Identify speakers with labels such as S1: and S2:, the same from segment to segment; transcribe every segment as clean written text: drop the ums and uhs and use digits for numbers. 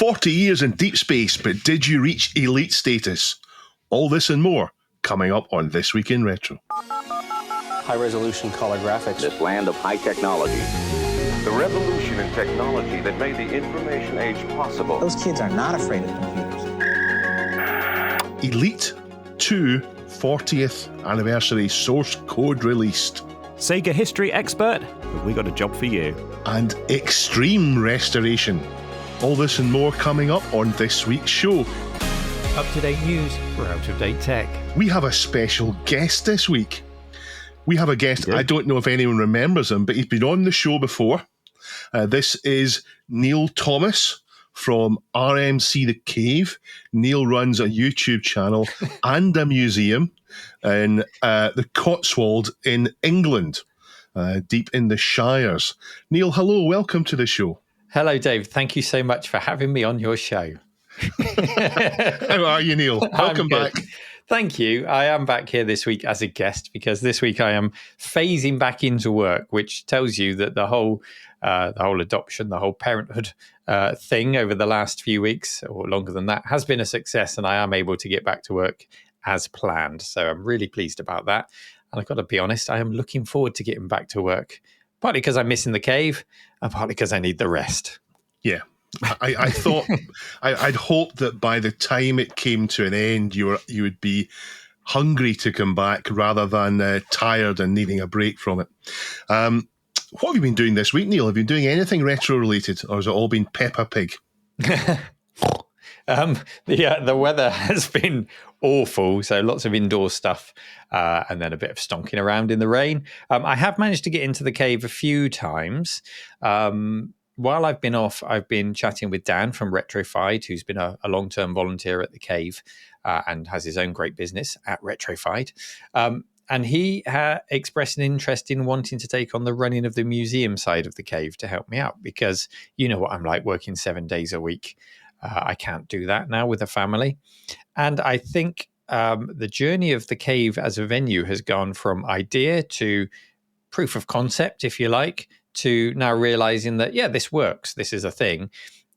S1: 40 years in deep space, but did you reach elite status? All this and more coming up on This Week in Retro.
S2: High-resolution color graphics.
S3: This land of high technology.
S4: The revolution in technology that made the information age possible.
S5: Those kids are not afraid of computers.
S1: Elite 2 40th anniversary source code released.
S6: Sega history expert, have we got a job for you?
S1: And extreme restoration. All this and more coming up on this week's show.
S7: Up-to-date news for out-of-date tech.
S1: We have a special guest this week. We have a guest, I don't know if anyone remembers him, but he's been on the show before. This is Neil Thomas from RMC The Cave. Neil runs a YouTube channel and a museum in the Cotswold in England, deep in the Shires. Neil, hello, welcome to the show.
S7: Hello, Dave. Thank you so much for having me on your show.
S1: How are you, Neil? Welcome back.
S7: Thank you. I am back here this week as a guest because this week I am phasing back into work, which tells you that the whole adoption, the whole parenthood thing over the last few weeks or longer than that has been a success, and I am able to get back to work as planned. So I'm really pleased about that. And I've got to be honest, I am looking forward to getting back to work, partly because I'm missing the cave and partly because I need the rest.
S1: Yeah. I thought I'd hoped that by the time it came to an end, you would be hungry to come back rather than tired and needing a break from it. What have you been doing this week, Neil? Have you been doing anything retro related, or has it all been Peppa Pig?
S7: The weather has been awful, so lots of indoor stuff and then a bit of stonking around in the rain. I have managed to get into the cave a few times. While I've been off, I've been chatting with Dan from Retrofied, who's been a long-term volunteer at the cave and has his own great business at Retrofied. And he expressed an interest in wanting to take on the running of the museum side of the cave to help me out, because you know what I'm like, working 7 days a week. I can't do that now with a family. And I think the journey of the cave as a venue has gone from idea to proof of concept, if you like, to now realizing that, yeah, this works. This is a thing.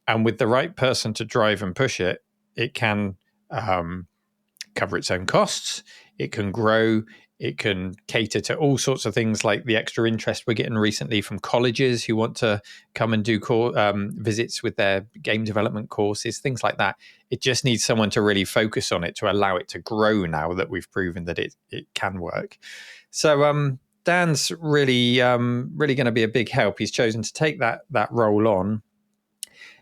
S7: And with the right person to drive and push it, it can cover its own costs. It can grow. It can cater to all sorts of things like the extra interest we're getting recently from colleges who want to come and do visits with their game development courses, things like that. It just needs someone to really focus on it to allow it to grow now that we've proven that it can work. So Dan's really going to be a big help. He's chosen to take that role on,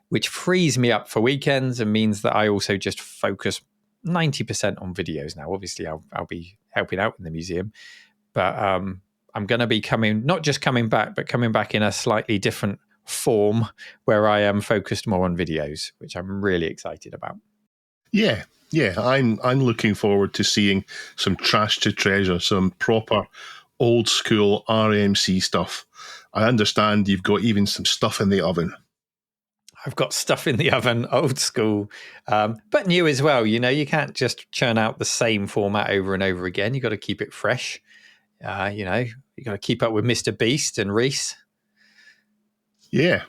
S7: which frees me up for weekends and means that I also just focus 90% on videos now. Obviously, I'll be helping out in the museum, but I'm going to be not just coming back, but coming back in a slightly different form where I am focused more on videos, which I'm really excited about. Yeah,
S1: I'm looking forward to seeing some trash to treasure, some proper old school RMC stuff. I understand you've got even some stuff in the oven.
S7: I've got stuff in the oven, old school, but new as well. You know, you can't just churn out the same format over and over again. You've got to keep it fresh. You got to keep up with Mr. Beast and Rees.
S1: Yeah.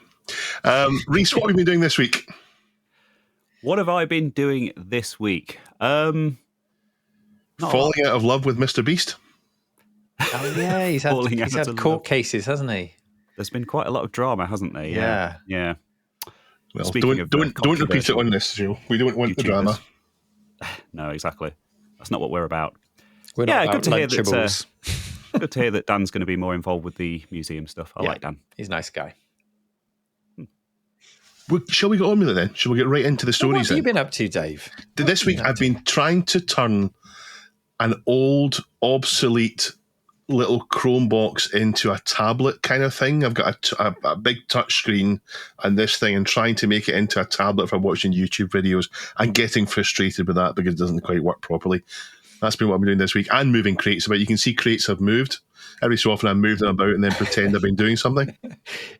S1: Rees, what have you been doing this week?
S6: What have I been doing this week?
S1: Falling out of love with Mr. Beast?
S7: Oh, yeah, he's had court cases, hasn't he?
S6: There's been quite a lot of drama, hasn't there? Yeah.
S1: Well, don't repeat it on this show. We don't want the drama.
S6: No, exactly. That's not what we're about.
S7: We're not about Lunchables.
S6: Good to hear that Dan's going to be more involved with the museum stuff. I like Dan.
S7: He's a nice guy.
S1: Shall we get on with it then? Shall we get right into the stories?
S7: What have you been up to, Dave?
S1: This week I've been trying to turn an old, obsolete little Chrome box into a tablet kind of thing. I've got a big touch screen and this thing, and trying to make it into a tablet for watching YouTube videos and getting frustrated with that because it doesn't quite work properly. That's been what I've been doing this week, and moving crates about. You can see crates have moved. Every so often I move them about and then pretend I've been doing something.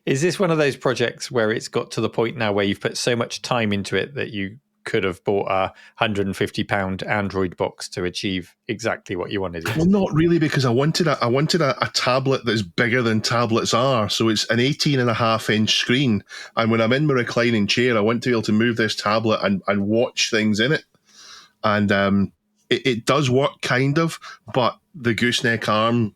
S7: Is this one of those projects where it's got to the point now where you've put so much time into it that you could have bought a £150 Android box to achieve exactly what you wanted.
S1: Well, not really, because I wanted a tablet that's bigger than tablets are. So it's an 18.5-inch screen. And when I'm in my reclining chair, I want to be able to move this tablet and watch things in it. And it does work, kind of, but the gooseneck arm,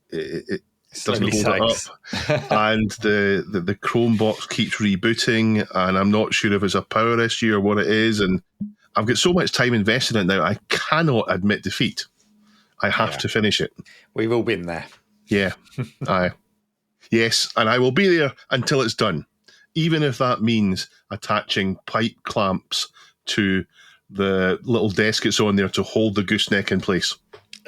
S1: it doesn't hold it up. And the Chrome box keeps rebooting, and I'm not sure if it's a power issue or what it is. And I've got so much time invested in it now, I cannot admit defeat. I have to finish it.
S7: We've all been there.
S1: Yeah. Yes, and I will be there until it's done, even if that means attaching pipe clamps to the little desk it's on there to hold the gooseneck in place.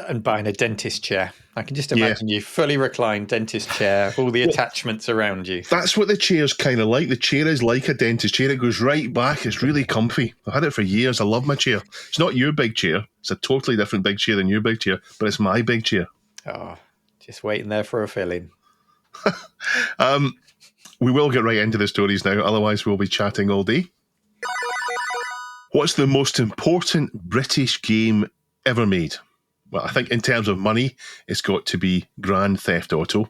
S7: And buying a dentist chair. I can just imagine you fully reclined dentist chair, all the attachments around you.
S1: That's what the chair's kind of like. The chair is like a dentist chair. It goes right back. It's really comfy. I've had it for years. I love my chair. It's not your big chair. It's a totally different big chair than your big chair, but it's my big chair.
S7: Oh, just waiting there for a fill-in.
S1: We will get right into the stories now. Otherwise, we'll be chatting all day. What's the most important British game ever made? Well, I think in terms of money, it's got to be Grand Theft Auto.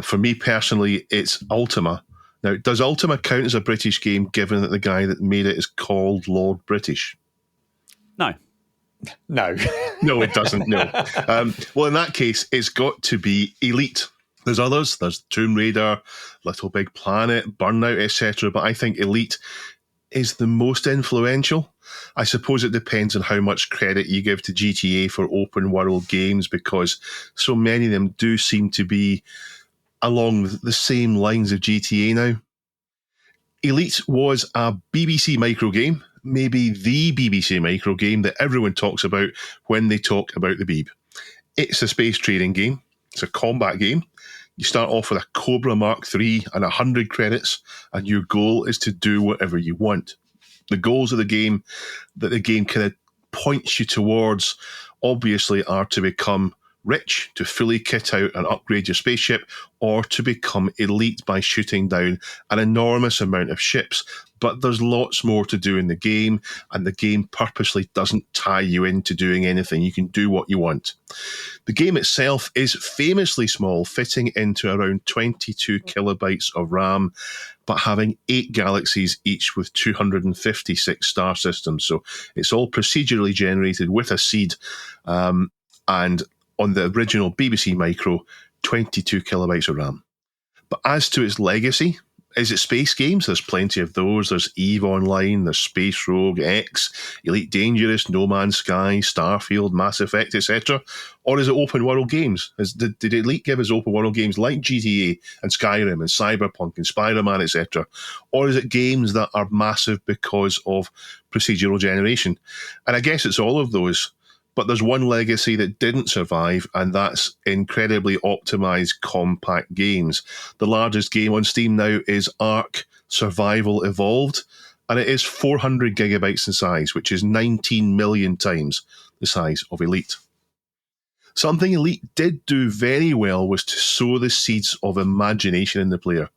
S1: For me personally, it's Ultima. Now, does Ultima count as a British game, given that the guy that made it is called Lord British?
S6: No.
S7: No.
S1: No, it doesn't, no. Well, in that case, it's got to be Elite. There's others. There's Tomb Raider, Little Big Planet, Burnout, etc. But I think Elite is the most influential. I suppose it depends on how much credit you give to GTA for open world games, because so many of them do seem to be along the same lines of GTA now. Elite was a BBC micro game, maybe the BBC micro game that everyone talks about when they talk about the Beeb. It's a space trading game. It's a combat game. You start off with a Cobra Mark III and 100 credits, and your goal is to do whatever you want. The goals of the game that the game kind of points you towards, obviously, are to become rich, to fully kit out and upgrade your spaceship, or to become elite by shooting down an enormous amount of ships. But there's lots more to do in the game, and the game purposely doesn't tie you into doing anything. You can do what you want. The game itself is famously small, fitting into around 22 kilobytes of RAM, but having 8 galaxies each with 256 star systems. So it's all procedurally generated with a seed. And on the original BBC Micro, 22 kilobytes of RAM. But as to its legacy, is it space games? There's plenty of those. There's EVE Online, there's Space Rogue, X, Elite Dangerous, No Man's Sky, Starfield, Mass Effect, etc. Or is it open world games? Did Elite give us open world games like GTA and Skyrim and Cyberpunk and Spider-Man, etc.? Or is it games that are massive because of procedural generation? And I guess it's all of those. But there's one legacy that didn't survive, and that's incredibly optimized compact games. The largest game on Steam now is Ark Survival Evolved, and it is 400 gigabytes in size, which is 19 million times the size of Elite. Something Elite did do very well was to sow the seeds of imagination in the player.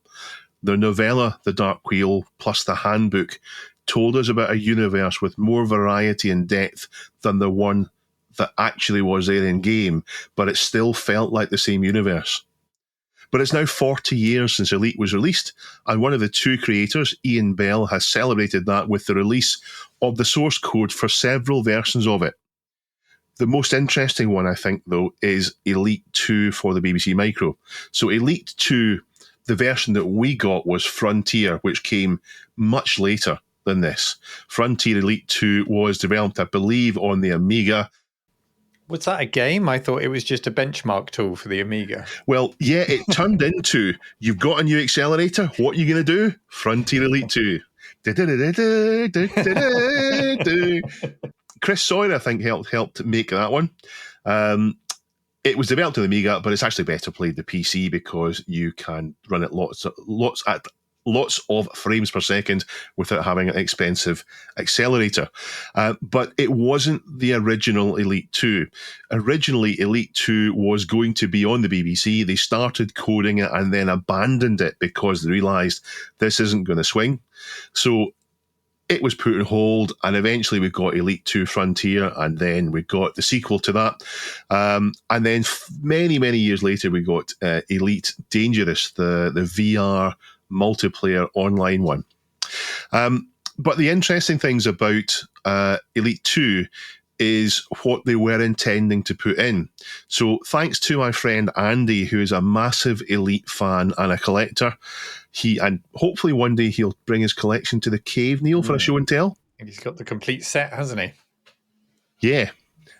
S1: The novella, The Dark Wheel, plus the handbook, told us about a universe with more variety and depth than the one that actually was there in game, but it still felt like the same universe. But it's now 40 years since Elite was released, and one of the two creators, Ian Bell, has celebrated that with the release of the source code for several versions of it. The most interesting one, I think, though, is Elite 2 for the BBC Micro. So Elite 2, the version that we got was Frontier, which came much later than this. Frontier Elite 2 was developed, I believe, on the Amiga.
S7: Was that a game? I thought it was just a benchmark tool for the Amiga.
S1: Well, yeah, it turned into, you've got a new accelerator, what are you going to do? Frontier Elite 2. Chris Sawyer, I think, helped make that one. It was developed on the Amiga, but it's actually better played the PC because you can run it lots of frames per second without having an expensive accelerator. But it wasn't the original Elite 2. Originally, Elite 2 was going to be on the BBC. They started coding it and then abandoned it because they realised this isn't going to swing. So it was put on hold, and eventually we got Elite 2 Frontier, and then we got the sequel to that. And then many, many years later, we got Elite Dangerous, the VR multiplayer online one. But the interesting things about Elite 2 is what they were intending to put in. So thanks to my friend Andy, who is a massive Elite fan and a collector, and hopefully one day he'll bring his collection to the cave, Neil, for a show and tell.
S7: And he's got the complete set, hasn't he?
S1: Yeah.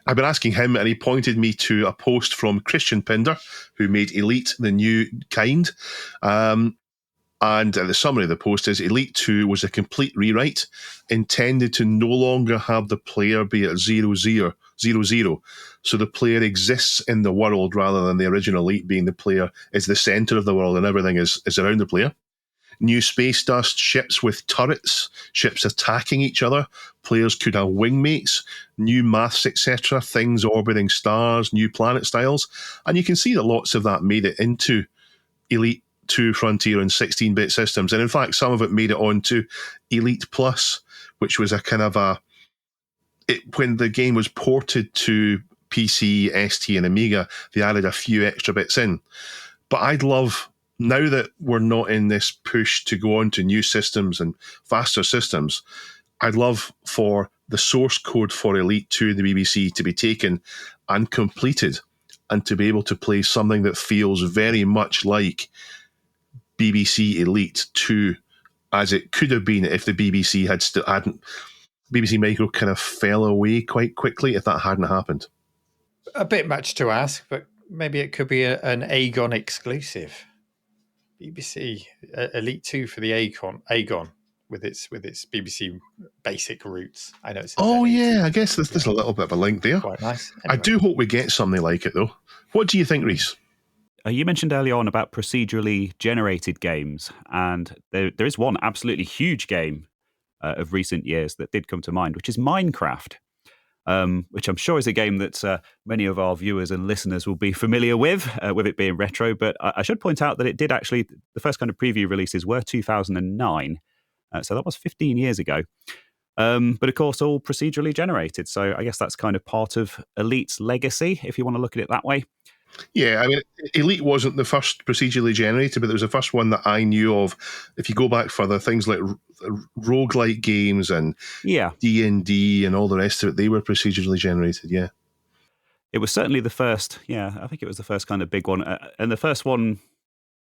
S1: I've been asking him, and he pointed me to a post from Christian Pinder, who made Elite the new kind. And the summary of the post is Elite 2 was a complete rewrite intended to no longer have the player be at 0-0. So the player exists in the world rather than the original Elite being the player is the center of the world and everything is around the player. New space dust, ships with turrets, ships attacking each other, players could have wingmates, new maths, etc., things orbiting stars, new planet styles. And you can see that lots of that made it into Elite 2 Frontier and 16-bit systems. And in fact, some of it made it onto Elite Plus, which was a kind of when the game was ported to PC, ST, and Amiga, they added a few extra bits in. But I'd love, now that we're not in this push to go on to new systems and faster systems, I'd love for the source code for Elite 2 in the BBC to be taken and completed and to be able to play something that feels very much like BBC Elite 2 as it could have been if the BBC hadn't BBC Micro kind of fell away quite quickly if that hadn't happened.
S7: A bit much to ask, but maybe it could be an Aegon exclusive. BBC Elite 2 for the Aegon with its BBC basic roots. I know.
S1: I guess there's a little bit of a link there.
S7: Quite nice.
S1: Anyway. I do hope we get something like it though. What do you think, Reese?
S6: You mentioned earlier on about procedurally generated games, and there is one absolutely huge game of recent years that did come to mind, which is Minecraft, which I'm sure is a game that many of our viewers and listeners will be familiar with it being retro. But I should point out that it did actually, the first kind of preview releases were 2009, so that was 15 years ago. But of course, all procedurally generated. So I guess that's kind of part of Elite's legacy, if you want to look at it that way.
S1: Yeah, I mean, Elite wasn't the first procedurally generated, but it was the first one that I knew of. If you go back further, things like roguelike games and D&D and all the rest of it, they were procedurally generated, yeah.
S6: It was certainly the first, I think it was the first kind of big one, and the first one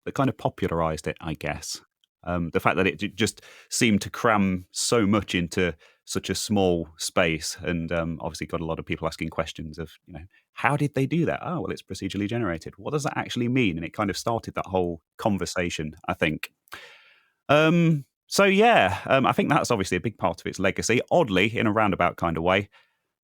S6: that kind of popularised it, I guess. The fact that it just seemed to cram so much into such a small space, and obviously got a lot of people asking questions of, how did they do that? Oh, well, it's procedurally generated. What does that actually mean? And it kind of started that whole conversation, I think. I think that's obviously a big part of its legacy, oddly, in a roundabout kind of way.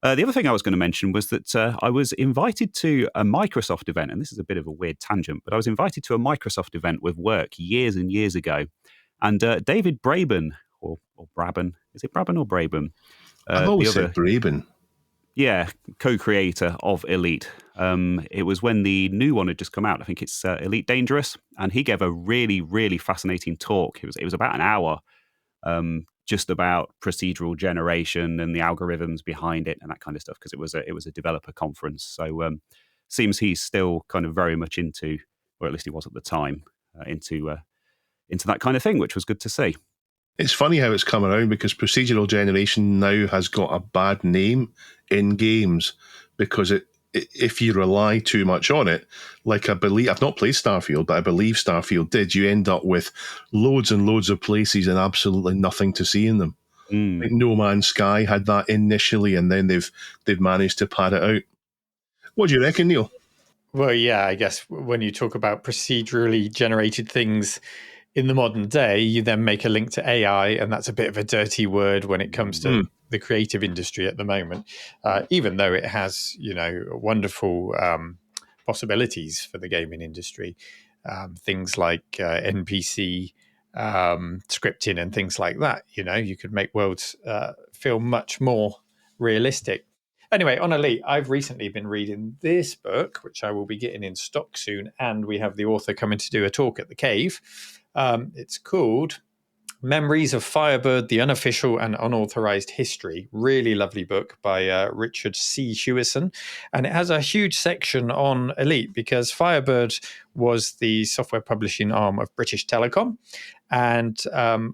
S6: The other thing I was going to mention was that I was invited to a Microsoft event, and this is a bit of a weird tangent, but I was invited to a Microsoft event with work years and years ago. And David Braben, or Braben, is it Braben or Braben?
S1: I've always said Braben.
S6: Yeah, co-creator of Elite. It was when the new one had just come out. I think it's Elite Dangerous, and he gave a really, really fascinating talk. It was about an hour, just about procedural generation and the algorithms behind it and that kind of stuff, because it was a developer conference. So seems he's still kind of very much into, or at least he was at the time, into that kind of thing, which was good to see.
S1: It's funny how it's come around, because procedural generation now has got a bad name in games, because if you rely too much on it, like I've not played Starfield, but I believe Starfield did, you end up with loads and loads of places and absolutely nothing to see in them. Like No Man's Sky had that initially, and then they've managed to pad it out. What do you reckon, Neil?
S7: Well, yeah, I guess when you talk about procedurally generated things in the modern day, you then make a link to AI, and that's a bit of a dirty word when it comes to the creative industry at the moment, even though it has, wonderful possibilities for the gaming industry. Things like NPC scripting and things like that. You could make worlds feel much more realistic. Anyway, on Elite, I've recently been reading this book, which I will be getting in stock soon, and we have the author coming to do a talk at the Cave. It's called Memories of Firebird, The Unofficial and Unauthorized History. Really lovely book by Richard C. Hewison. And it has a huge section on Elite because Firebird was the software publishing arm of British Telecom. And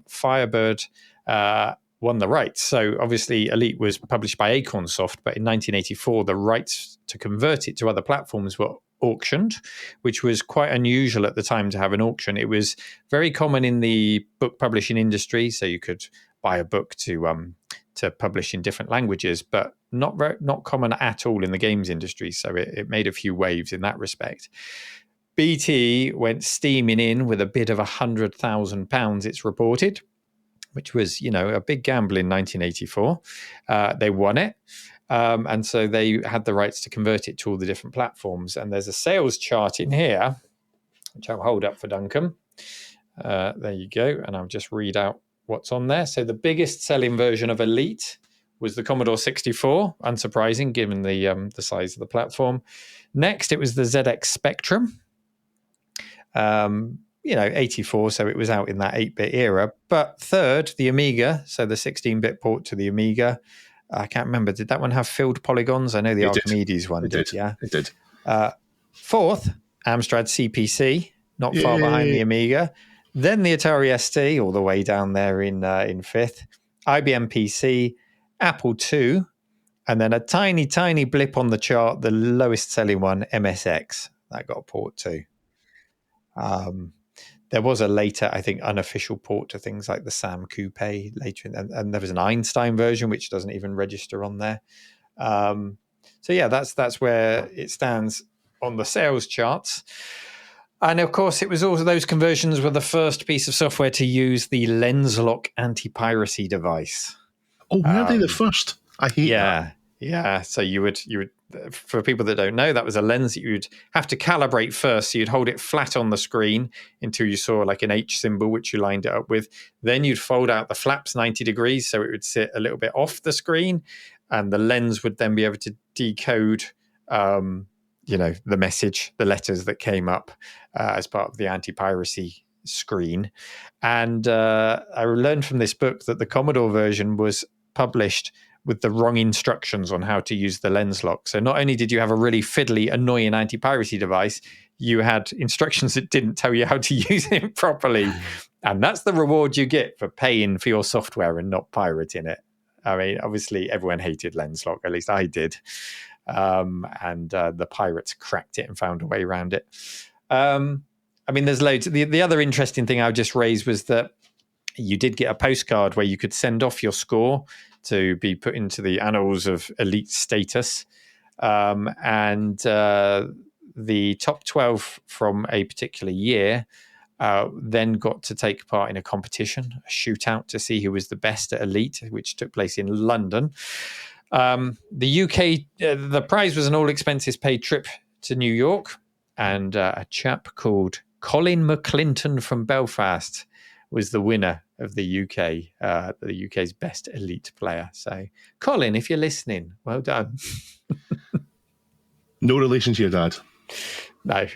S7: Firebird won the rights. So obviously Elite was published by Acorn Soft, but in 1984, the rights to convert it to other platforms were auctioned, which was quite unusual at the time to have an auction. It was very common in the book publishing industry, so you could buy a book to publish in different languages, but not common at all in the games industry. So it made a few waves in that respect. BT went steaming in with a bid of £100,000, it's reported, which was, a big gamble in 1984. They won it. And so they had the rights to convert it to all the different platforms. And there's a sales chart in here, which I'll hold up for Duncan. There you go. And I'll just read out what's on there. So the biggest selling version of Elite was the Commodore 64, unsurprising given the size of the platform. Next, it was the ZX Spectrum. 84, so it was out in that 8-bit era. But third, the Amiga, so the 16-bit port to the Amiga. I can't remember. Did that one have filled polygons? I know the Archimedes one did. Yeah,
S1: it did.
S7: Fourth, Amstrad CPC, not far behind the Amiga. Then the Atari ST, all the way down there in fifth. IBM PC, Apple II, and then a tiny, tiny blip on the chart, the lowest selling one, MSX. That got a port too. There was a later, I think, unofficial port to things like the Sam Coupe later, and there was an Einstein version which doesn't even register on there. So yeah, that's where it stands on the sales charts. And of course, it was also those conversions were the first piece of software to use the LensLock anti-piracy device.
S1: Oh, were they the first? I hate that.
S7: Yeah. So you would, for people that don't know, that was a lens that you'd have to calibrate first. So you'd hold it flat on the screen until you saw like an H symbol, which you lined it up with. Then you'd fold out the flaps 90 degrees, so it would sit a little bit off the screen, and the lens would then be able to decode, the message, the letters that came up as part of the anti-piracy screen. And I learned from this book that the Commodore version was published with the wrong instructions on how to use the lens lock. So not only did you have a really fiddly, annoying anti-piracy device, you had instructions that didn't tell you how to use it properly. And that's the reward you get for paying for your software and not pirating it. I mean, obviously everyone hated lens lock, at least I did. And the pirates cracked it and found a way around it. There's loads. The other interesting thing I would just raise was that you did get a postcard where you could send off your score to be put into the annals of Elite status. And the top 12 from a particular year then got to take part in a competition, a shootout to see who was the best at Elite, which took place in London. The UK, the prize was an all expenses paid trip to New York, and a chap called Colin McClinton from Belfast was the winner of the UK's best Elite player. So, Colin, if you're listening, well done.
S1: No relation to your dad.
S7: No.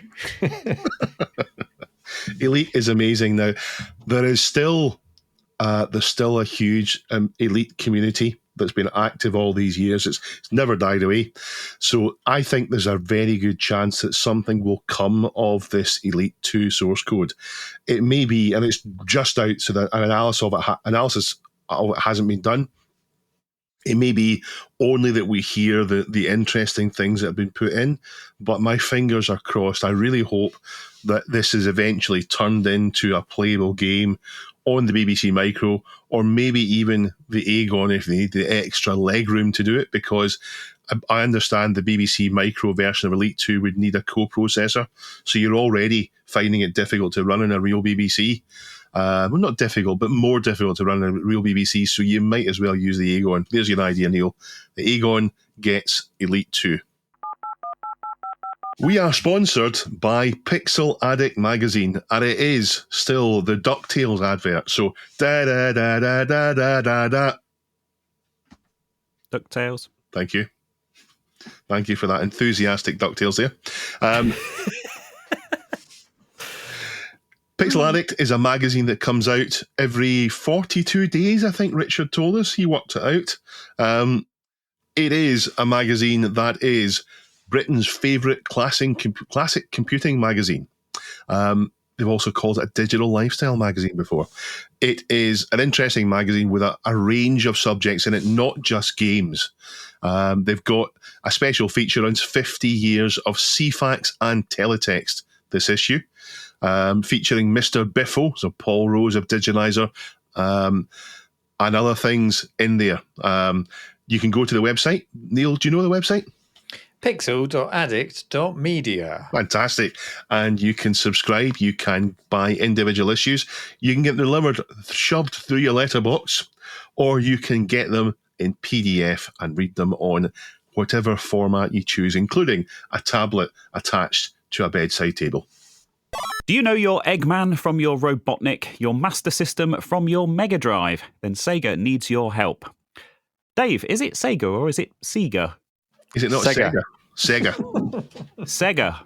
S1: Elite is amazing. Now, there's still a huge Elite community that's been active all these years. It's never died away. So I think there's a very good chance that something will come of this Elite 2 source code. It may be, and it's just out, so that an analysis of it hasn't been done. It may be only that we hear the interesting things that have been put in, but my fingers are crossed. I really hope that this is eventually turned into a playable game on the BBC Micro, or maybe even the Aegon if they need the extra legroom to do it, because I understand the BBC Micro version of Elite 2 would need a coprocessor, so you're already finding it difficult to run in a real BBC. Well, not difficult, but more difficult to run a real BBC, so you might as well use the Aegon. There's your idea, Neil. The Aegon gets Elite 2. We are sponsored by Pixel Addict magazine, and it is still the DuckTales advert. So, da-da-da-da-da-da-da.
S6: DuckTales.
S1: Thank you. Thank you for that enthusiastic DuckTales there. Pixel Addict is a magazine that comes out every 42 days, I think Richard told us. He worked it out. It is a magazine that is Britain's favourite classic computing magazine. They've also called it a digital lifestyle magazine before. It is an interesting magazine with a range of subjects in it, not just games. They've got a special feature on 50 years of CFAX and teletext this issue, featuring Mr. Biffle, so Paul Rose of Diginizer, and other things in there. You can go to the website. Neil, do you know the website?
S7: Pixel.addict.media.
S1: Fantastic. And you can subscribe. You can buy individual issues. You can get them delivered, shoved through your letterbox, or you can get them in PDF and read them on whatever format you choose, including a tablet attached to a bedside table.
S6: Do you know your Eggman from your Robotnik, your Master System from your Mega Drive? Then Sega needs your help. Dave, is it Sega or is it Sega?
S1: Is it not
S7: Sega?
S1: Sega.
S6: Sega.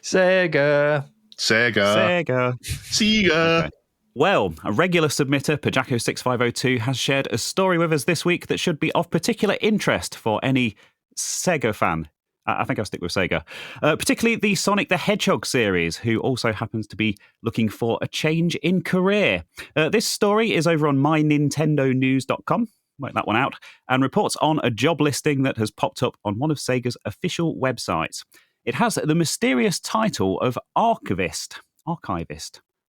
S1: Sega.
S7: Sega.
S1: Sega.
S6: Okay. Well, a regular submitter, Pajako6502, has shared a story with us this week that should be of particular interest for any Sega fan. I think I'll stick with Sega. Particularly the Sonic the Hedgehog series, who also happens to be looking for a change in career. This story is over on mynintendonews.com. Work that one out, and reports on a job listing that has popped up on one of Sega's official websites. It has the mysterious title of archivist,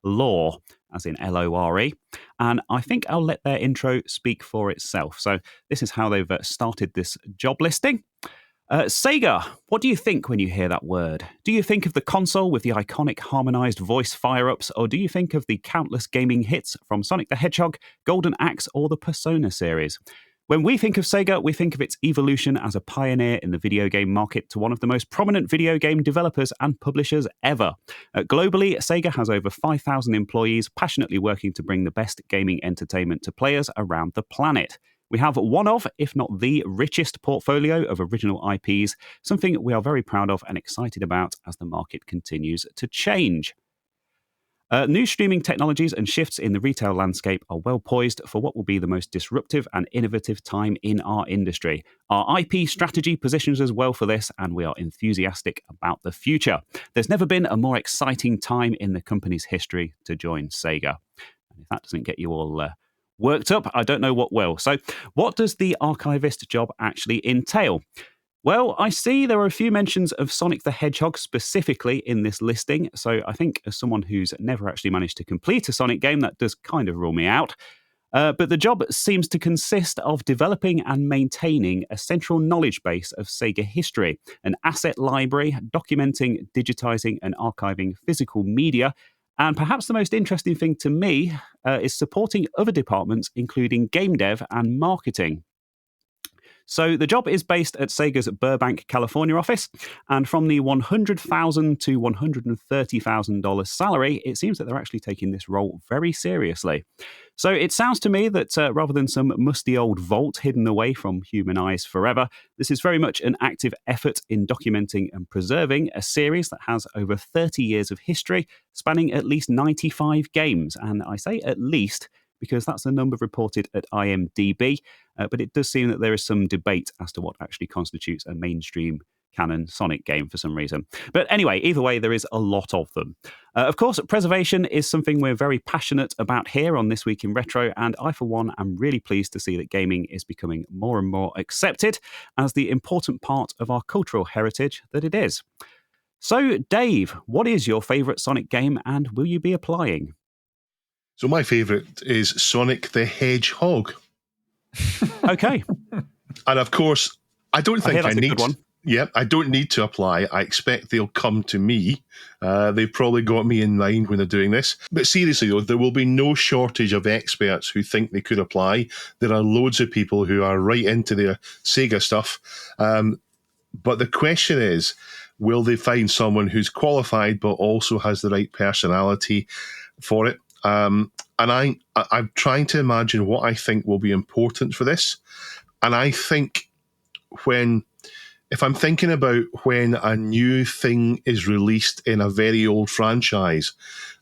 S6: law, as in Lore, and I think I'll let their intro speak for itself. So this is how they've started this job listing. Sega, what do you think when you hear that word? Do you think of the console with the iconic harmonized voice fire-ups, or do you think of the countless gaming hits from Sonic the Hedgehog, Golden Axe, or the Persona series? When we think of Sega, we think of its evolution as a pioneer in the video game market to one of the most prominent video game developers and publishers ever. Globally, Sega has over 5,000 employees passionately working to bring the best gaming entertainment to players around the planet. We have one of, if not the richest portfolio of original IPs, something we are very proud of and excited about as the market continues to change. New streaming technologies and shifts in the retail landscape are well poised for what will be the most disruptive and innovative time in our industry. Our IP strategy positions us well for this, and we are enthusiastic about the future. There's never been a more exciting time in the company's history to join Sega. And if that doesn't get you all worked up, I don't know what will. So what does the archivist job actually entail? Well, I see there are a few mentions of Sonic the Hedgehog specifically in this listing, so I think as someone who's never actually managed to complete a Sonic game, that does kind of rule me out. But the job seems to consist of developing and maintaining a central knowledge base of Sega history, an asset library, documenting, digitizing and archiving physical media. And perhaps the most interesting thing to me is supporting other departments, including game dev and marketing. So the job is based at Sega's Burbank, California office, and from the $100,000 to $130,000 salary, it seems that they're actually taking this role very seriously. So it sounds to me that rather than some musty old vault hidden away from human eyes forever, this is very much an active effort in documenting and preserving a series that has over 30 years of history, spanning at least 95 games. And I say at least because that's the number reported at IMDb, but it does seem that there is some debate as to what actually constitutes a mainstream canon Sonic game for some reason. But anyway, either way, there is a lot of them. Of course, preservation is something we're very passionate about here on This Week in Retro, and I, for one, am really pleased to see that gaming is becoming more and more accepted as the important part of our cultural heritage that it is. So, Dave, what is your favourite Sonic game, and will you be applying?
S1: So my favourite is Sonic the Hedgehog.
S6: Okay.
S1: And of course, I don't think I need.
S6: Good one.
S1: Yeah, I don't need to apply. I expect they'll come to me. They've probably got me in mind when they're doing this. But seriously, though, there will be no shortage of experts who think they could apply. There are loads of people who are right into their Sega stuff. But the question is, will they find someone who's qualified but also has the right personality for it? And I'm trying to imagine what I think will be important for this. And I think when if I'm thinking about when a new thing is released in a very old franchise,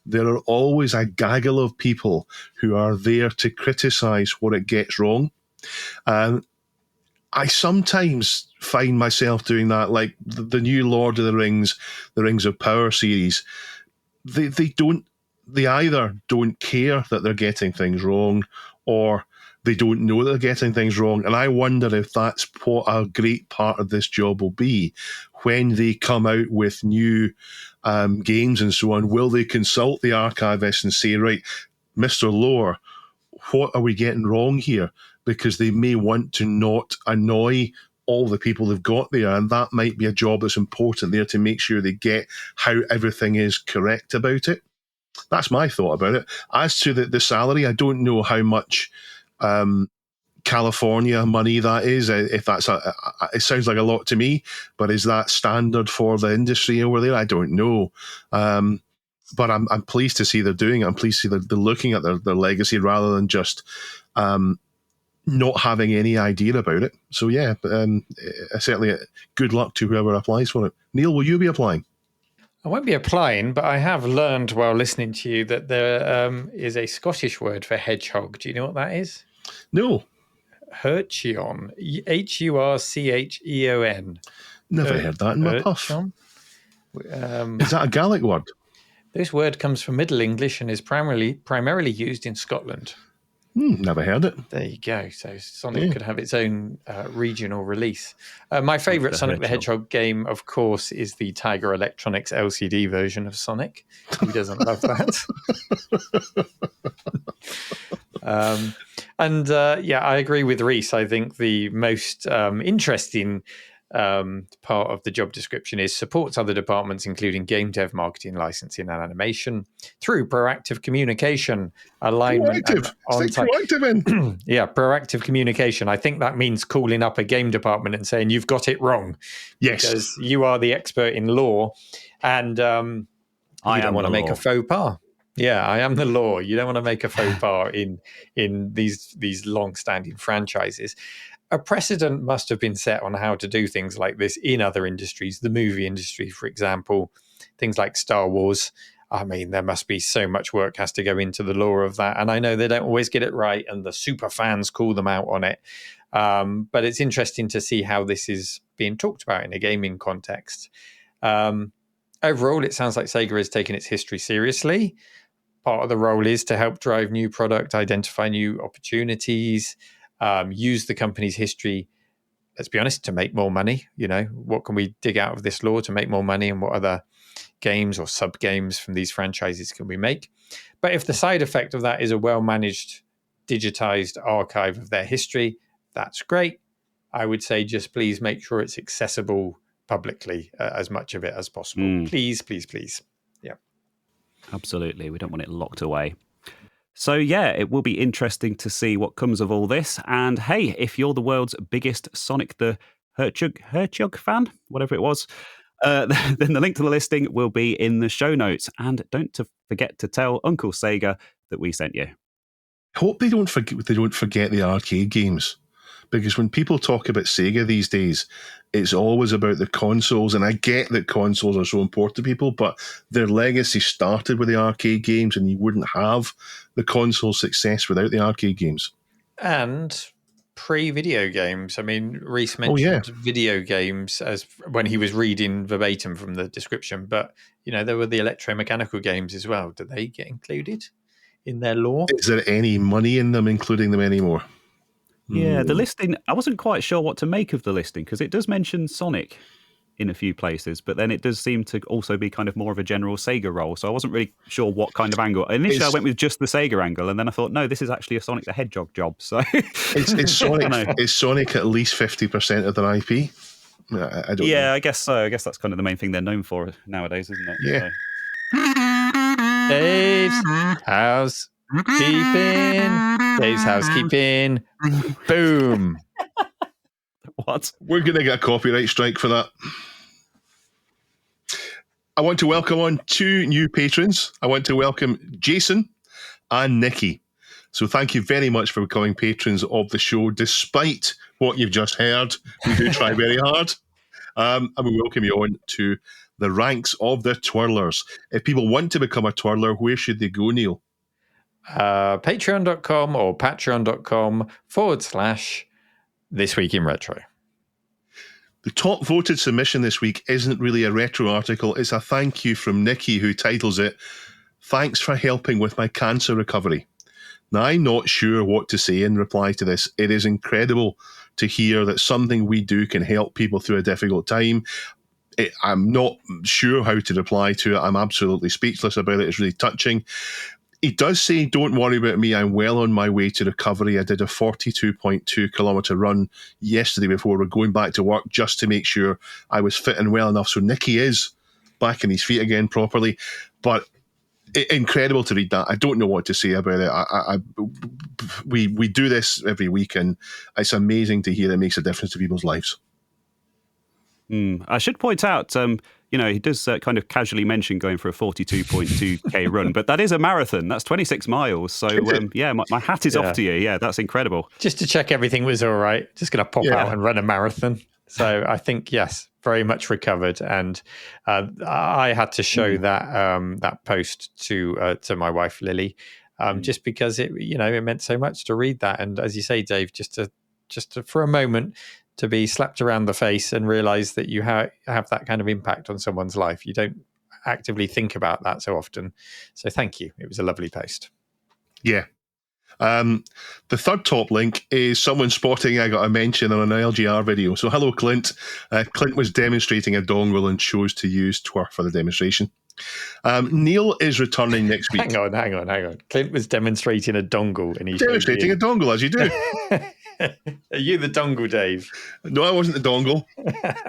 S1: there are always a gaggle of people who are there to criticize what it gets wrong. I sometimes find myself doing that, like the new Lord of the Rings of Power series. They either don't care that they're getting things wrong, or they don't know that they're getting things wrong. And I wonder if that's what a great part of this job will be when they come out with new games and so on. Will they consult the archivist and say, right, Mr. Lore, what are we getting wrong here? Because they may want to not annoy all the people they've got there, and that might be a job that's important there to make sure they get how everything is correct about it. That's my thought about it. As to the salary, I don't know how much California money that is. If that's it sounds like a lot to me, but is that standard for the industry over there? I don't know. But I'm pleased to see they're doing it. I'm pleased to see they're looking at their legacy rather than just not having any idea about it. So yeah, certainly good luck to whoever applies for it. Neil, will you be applying?
S7: I won't be applying, but I have learned while listening to you that there is a Scottish word for hedgehog. Do you know what that is?
S1: No.
S7: Hurcheon. Hurcheon.
S1: Never heard that in my puff. Is that a Gaelic word?
S7: This word comes from Middle English and is primarily used in Scotland.
S1: Never heard it.
S7: There you go. So Sonic could have its own regional release. My favourite Sonic the Hedgehog game, of course, is the Tiger Electronics LCD version of Sonic. Who doesn't love that? I agree with Rees. I think the most interesting part of the job description is supports other departments, including game dev, marketing, licensing, and animation, through proactive communication, alignment.
S1: Proactive in.
S7: Yeah, proactive communication. I think that means calling up a game department and saying, you've got it wrong.
S1: Yes.
S7: Because you are the expert in law, and you don't want to make a faux pas. Yeah, I am the law. You don't want to make a faux pas in these long-standing franchises. A precedent must have been set on how to do things like this in other industries, the movie industry, for example, things like Star Wars. I mean, there must be so much work has to go into the lore of that. And I know they don't always get it right, and the super fans call them out on it. But it's interesting to see how this is being talked about in a gaming context. Overall, it sounds like Sega has taken its history seriously. Part of the role is to help drive new product, identify new opportunities, use the company's history, let's be honest, to make more money. You know, what can we dig out of this lore to make more money, and what other games or sub games from these franchises can we make? But if the side effect of that is a well-managed, digitized archive of their history, that's great. I would say just please make sure it's accessible publicly, as much of it as possible. Please, please, please. Yeah.
S6: Absolutely. We don't want it locked away. So, yeah, it will be interesting to see what comes of all this. And, hey, if you're the world's biggest Sonic the Hedgehog fan, whatever it was, then the link to the listing will be in the show notes. And don't forget to tell Uncle Sega that we sent you.
S1: Hope they don't forget the arcade games. Because when people talk about Sega these days, it's always about the consoles. And I get that consoles are so important to people, but their legacy started with the arcade games, and you wouldn't have the console success without the arcade games.
S7: And pre-video games. I mean, Rees mentioned video games as when he was reading verbatim from the description, but, you know, there were the electromechanical games as well. Do they get included in their lore?
S1: Is there any money in them, including them anymore?
S6: Yeah, the listing, I wasn't quite sure what to make of the listing, because it does mention Sonic in a few places, but then it does seem to also be kind of more of a general Sega role. So I wasn't really sure what kind of angle. Initially, I went with just the Sega angle, and then I thought, no, this is actually a Sonic the Hedgehog job. So
S1: is Sonic at least 50% of their IP? I don't know.
S6: I guess so. I guess that's kind of the main thing they're known for nowadays, isn't it?
S1: Yeah.
S7: So. Dave's housekeeping. Boom.
S6: What?
S1: We're going to get a copyright strike for that. I want to welcome on 2 new patrons. I want to welcome Jason and Nikki. So thank you very much for becoming patrons of the show. Despite what you've just heard, we do try very hard. And we welcome you on to the ranks of the twirlers. If people want to become a twirler, where should they go, Neil?
S7: Patreon.com or patreon.com/This Week in Retro.
S1: The top voted submission this week isn't really a retro article. It's a thank you from Nikki, who titles it, "Thanks for helping with my cancer recovery." Now, I'm not sure what to say in reply to this. It is incredible to hear that something we do can help people through a difficult time. I'm not sure how to reply to it. I'm absolutely speechless about it. It's really touching. He does say, "Don't worry about me. I'm well on my way to recovery. I did a 42.2 kilometre run yesterday before we're going back to work just to make sure I was fit and well enough." So Nicky is back on his feet again properly. But incredible to read that. I don't know what to say about it. We do this every week, and it's amazing to hear it makes a difference to people's lives.
S6: I should point out, he does kind of casually mention going for a 42.2k run, but that is a marathon. That's 26 miles. So, my hat is off to you. Yeah, that's incredible.
S7: Just to check everything was all right. Just going to pop out and run a marathon. So I think, yes, very much recovered. And I had to show that post to my wife, Lily, just because it meant so much to read that. And as you say, Dave, just to for a moment, to be slapped around the face and realize that you have that kind of impact on someone's life. You don't actively think about that so often. So thank you. It was a lovely post.
S1: Yeah. The third top link is someone spotting I got a mention on an LGR video. So hello, Clint. Clint was demonstrating a dongle and chose to use Twir for the demonstration. Neil is returning next week.
S7: Hang on. Clint was demonstrating a dongle. And he's
S1: demonstrating a dongle, as you do.
S7: Are you the dongle, Dave?
S1: No, I wasn't the dongle,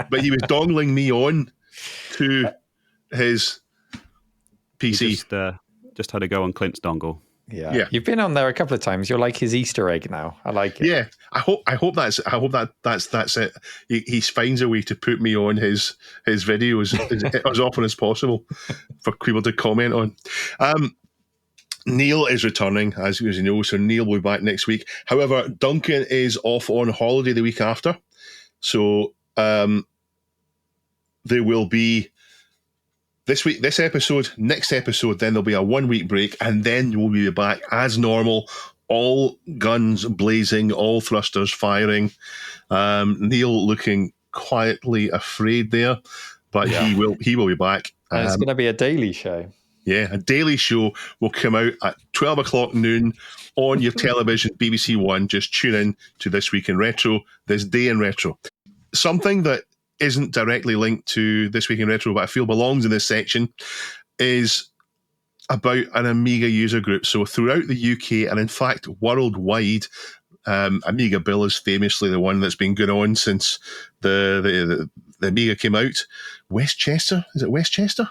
S1: but he was dongling me on to his PC.
S6: Just had to go on Clint's dongle.
S7: Yeah, you've been on there a couple of times. You're like his Easter egg now. I like it.
S1: Yeah, I hope that's it. He finds a way to put me on his videos as often as possible for people to comment on. Neil is returning, as you know, so Neil will be back next week. However, Duncan is off on holiday the week after, so there will be this episode, next episode, then there'll be a 1 week break, and then we'll be back as normal, all guns blazing, all thrusters firing. Neil looking quietly afraid there, but he will be back.
S7: And it's going to be a daily show.
S1: Yeah, a daily show will come out at 12 o'clock noon on your television, BBC One. Just tune in to This Week in Retro, This Day in Retro. Something that isn't directly linked to This Week in Retro, but I feel belongs in this section, is about an Amiga user group. So throughout the UK, and in fact worldwide, Amiga Bill is famously the one that's been going on since the Amiga came out. Westchester? Is it Westchester?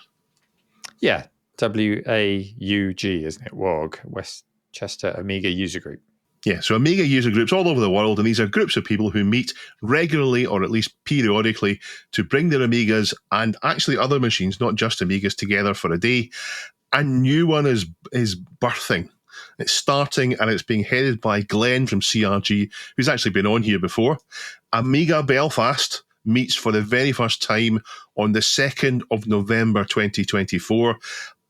S7: Yeah. WAUG, isn't it? WOG, Westchester Amiga User Group.
S1: Yeah, so Amiga user groups all over the world, and these are groups of people who meet regularly or at least periodically to bring their Amigas and actually other machines, not just Amigas, together for a day. A new one is birthing. It's starting, and it's being headed by Glenn from CRG, who's actually been on here before. Amiga Belfast meets for the very first time on the 2nd of November 2024.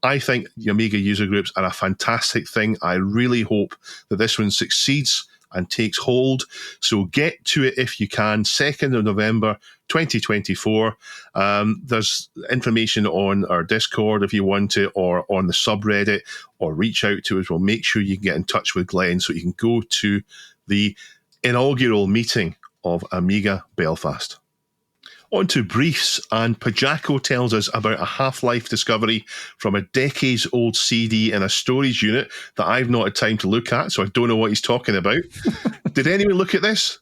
S1: I think the Amiga user groups are a fantastic thing. I really hope that this one succeeds and takes hold. So get to it if you can. 2nd of November 2024. There's information on our Discord if you want it, or on the subreddit, or reach out to us. We'll make sure you can get in touch with Glenn so you can go to the inaugural meeting of Amiga Belfast. On to briefs, and Pajako tells us about a Half-Life discovery from a decades-old CD in a storage unit that I've not had time to look at, so I don't know what he's talking about. Did anyone look at this?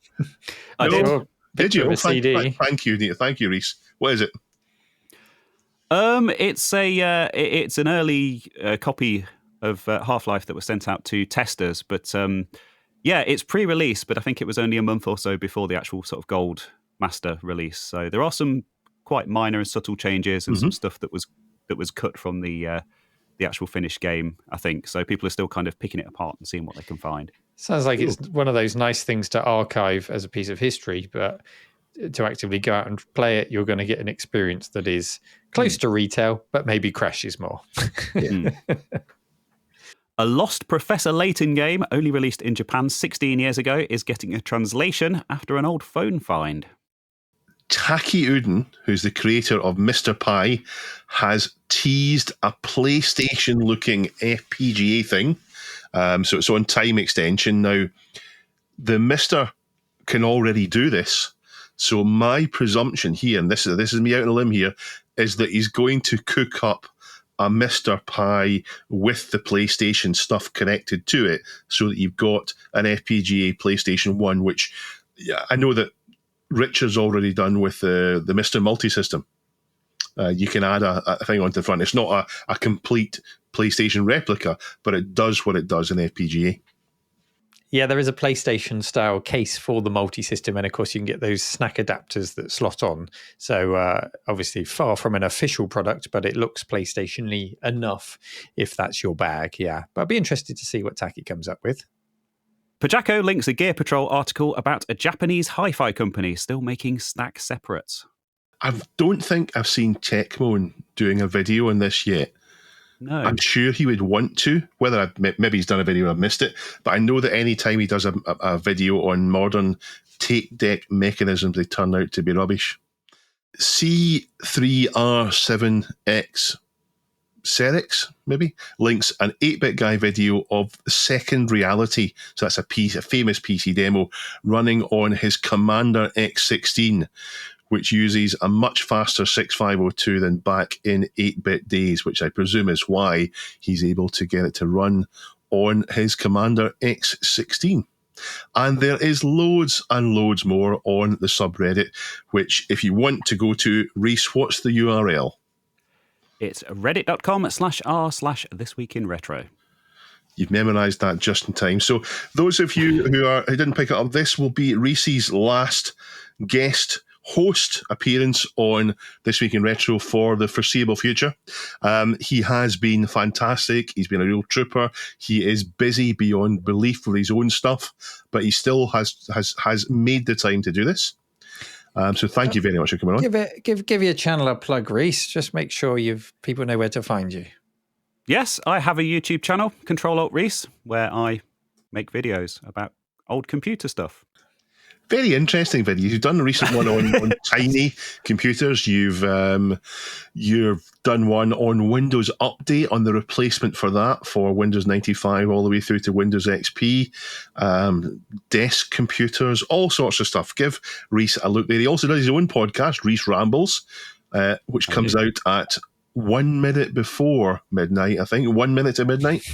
S7: I
S1: no? Did you?
S7: Oh, CD.
S1: Thank you, Nita. Thank you, Reese. What is it?
S6: It's an early copy of Half-Life that was sent out to testers, but it's pre-release, but I think it was only a month or so before the actual sort of gold master release. So there are some quite minor and subtle changes and some stuff that was cut from the actual finished game, I think. So people are still kind of picking it apart and seeing what they can find.
S7: Sounds like it's one of those nice things to archive as a piece of history, but to actively go out and play it, you're going to get an experience that is close to retail, but maybe crashes more.
S6: A lost Professor Layton game, only released in Japan 16 years ago, is getting a translation after an old phone find.
S1: Taki Uden, who's the creator of Mr. Pie, has teased a PlayStation-looking FPGA thing. So it's on time extension. Now, the Mr. can already do this. So my presumption here, and this is me out on a limb here, is that he's going to cook up a Mr. Pie with the PlayStation stuff connected to it, so that you've got an FPGA PlayStation 1, which I know that Richard's already done with the Mr. Multi-System. You can add a thing onto the front. It's not a complete PlayStation replica, but it does what it does in FPGA.
S7: Yeah, there is a PlayStation-style case for the multi-system, and of course you can get those snack adapters that slot on. So obviously far from an official product, but it looks PlayStation-y enough if that's your bag, yeah. But I'd be interested to see what Taki comes up with.
S6: Pajako links a Gear Patrol article about a Japanese hi-fi company still making snack separates.
S1: I don't think I've seen Tecmo doing a video on this yet.
S6: No.
S1: I'm sure he would want to. Whether maybe he's done a video and I've missed it, but I know that any time he does a video on modern tape deck mechanisms, they turn out to be rubbish. C3R7X Serix, maybe, links an 8-bit guy video of Second Reality. So that's a famous PC demo running on his Commander X16, which uses a much faster 6502 than back in 8-bit days, which I presume is why he's able to get it to run on his Commander X16. And there is loads and loads more on the subreddit, which if you want to go to, Reese, what's the URL?
S6: It's reddit.com/r/thisweekinretro.
S1: You've memorised that just in time. So those of you who didn't pick it up, this will be Reese's last guest host appearance on This Week in Retro for the foreseeable future. He has been fantastic. He's been a real trooper. He is busy beyond belief with his own stuff, but he still has made the time to do this. So thank you very much for coming on.
S7: Give your channel a plug, Reese. Just make sure people know where to find you.
S6: Yes, I have a YouTube channel, Control-Alt-Reese, where I make videos about old computer stuff.
S1: Very interesting videos. You've done a recent one on tiny computers. You've done one on Windows Update, on the replacement for that for Windows 95 all the way through to Windows XP, desk computers, all sorts of stuff. Give Reese a look there. He also does his own podcast, Reese Rambles, which comes out at 1 minute before midnight, I think. 1 minute to midnight.